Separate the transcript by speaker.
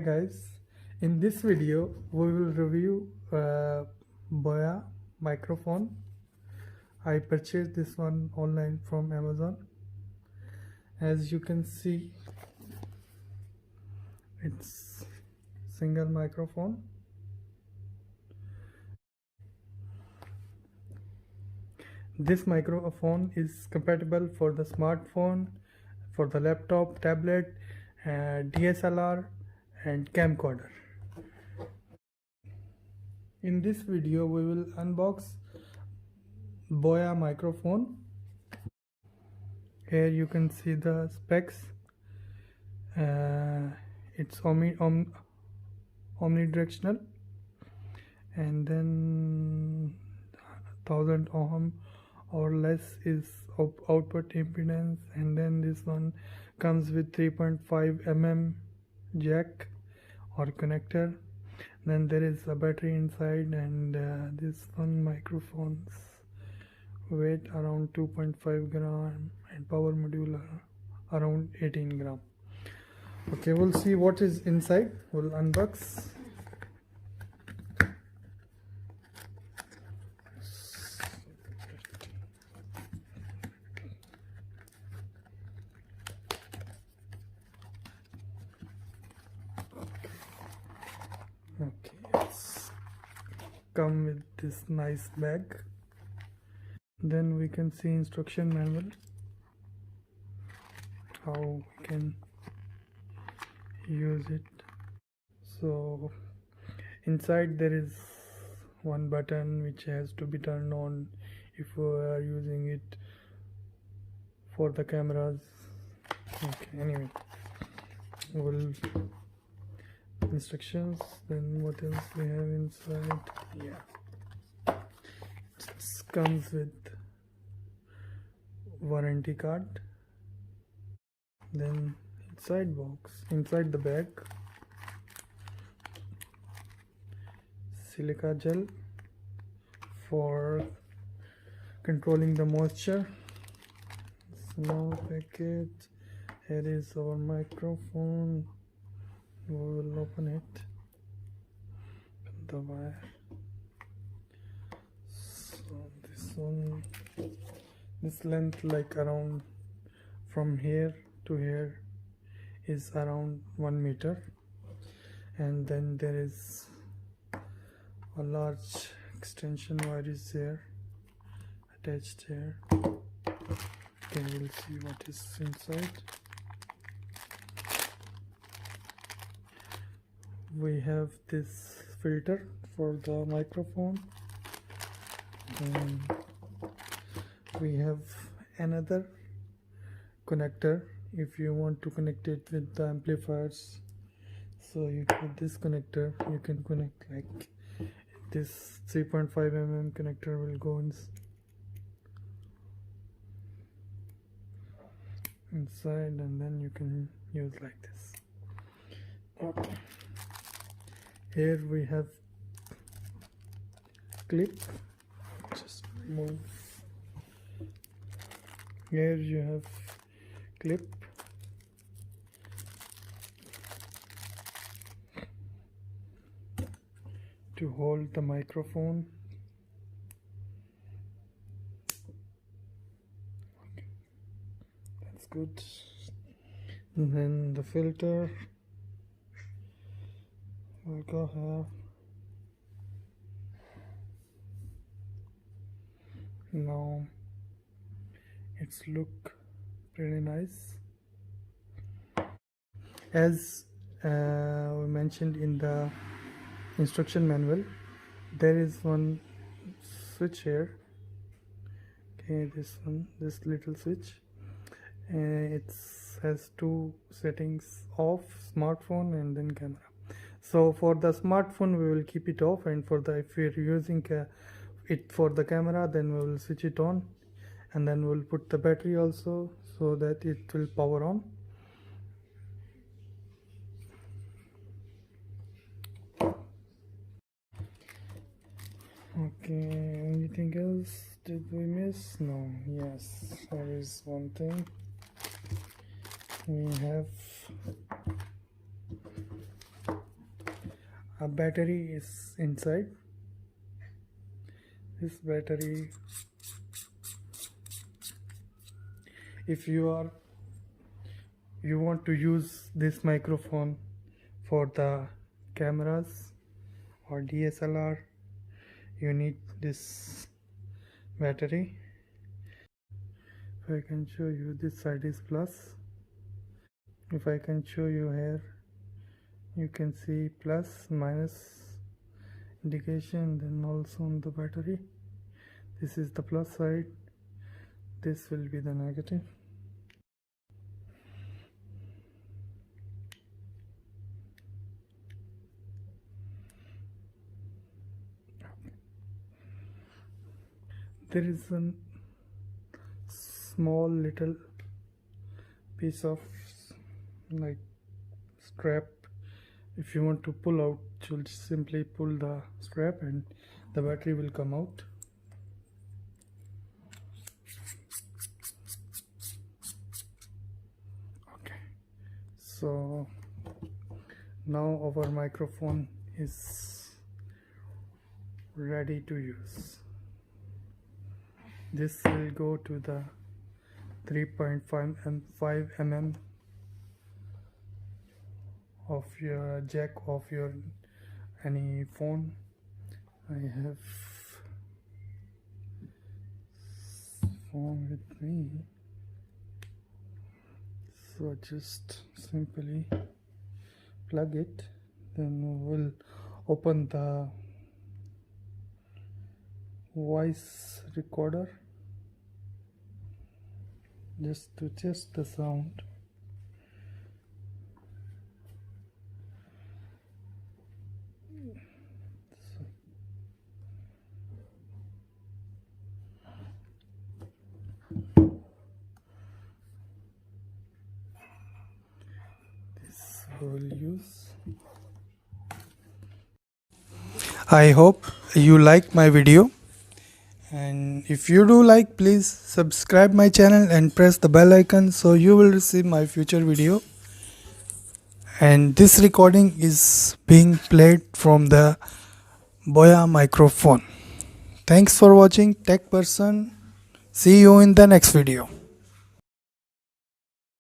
Speaker 1: guys, in this video we will review Boya microphone. I purchased this one online from Amazon. As you can see, it's single microphone. This microphone is compatible for the smartphone, for the laptop, tablet, DSLR and camcorder. In this video we will unbox Boya microphone. Here you can see the specs. It's omnidirectional, and then 1000 ohm or less is output impedance, and then this one comes with 3.5 mm jack or connector. Then there is a battery inside, and this one microphone's weight around 2.5 gram and power module around 18 gram. Okay, we'll see what is inside. We'll unbox. Okay, it's come with this nice bag. Then we can see instruction manual, how we can use it. So inside there is one button which has to be turned on if we are using it for the cameras. Okay, anyway, we'll instructions. Then what else we have inside? Yeah, it comes with warranty card. Then inside the bag, silica gel for controlling the moisture. Small package. Here is our microphone. We will open it. The wire. So this length, like around from here to here, is around 1 meter, and then there is a large extension wire is there attached here. Okay, we'll see what is inside. We have this filter for the microphone, and we have another connector if you want to connect it with the amplifiers. So you put this connector, you can connect like this. 3.5 mm connector will go inside, and then you can use like this. Okay. Here we have clip. Just move. Here you have clip. To hold the microphone. Okay. That's good. And then the filter will go here. Now it's look pretty nice. As we mentioned in the instruction manual, there is one switch here. Okay, this little switch. It has two settings: off, smartphone, and then camera. So for the smartphone we will keep it off, and for the if we are using it for the camera, then we will switch it on, and then we'll put the battery also so that it will power on. Okay, anything else did we miss? No. Yes, there is one thing. We have A battery is inside. This battery, if you want to use this microphone for the cameras or DSLR, you need this battery. If I can show you, this side is plus. If I can show you here, you can see plus, minus indication. Then also on the battery, this is the plus side, this will be the negative. There is a small little piece of like strap. If you want to pull out, you'll simply pull the strap and the battery will come out. Okay, so now our microphone is ready to use. This will go to the 3.5 mm of your jack of your any phone. I have phone with me, so just simply plug it, then we'll open the voice recorder just to test the sound. This will use. I hope you like my video, and if you do like, please subscribe my channel and press the bell icon so you will receive my future video. And this recording is being played from the Boya microphone. Thanks for watching, Tech Person. See you in the next video.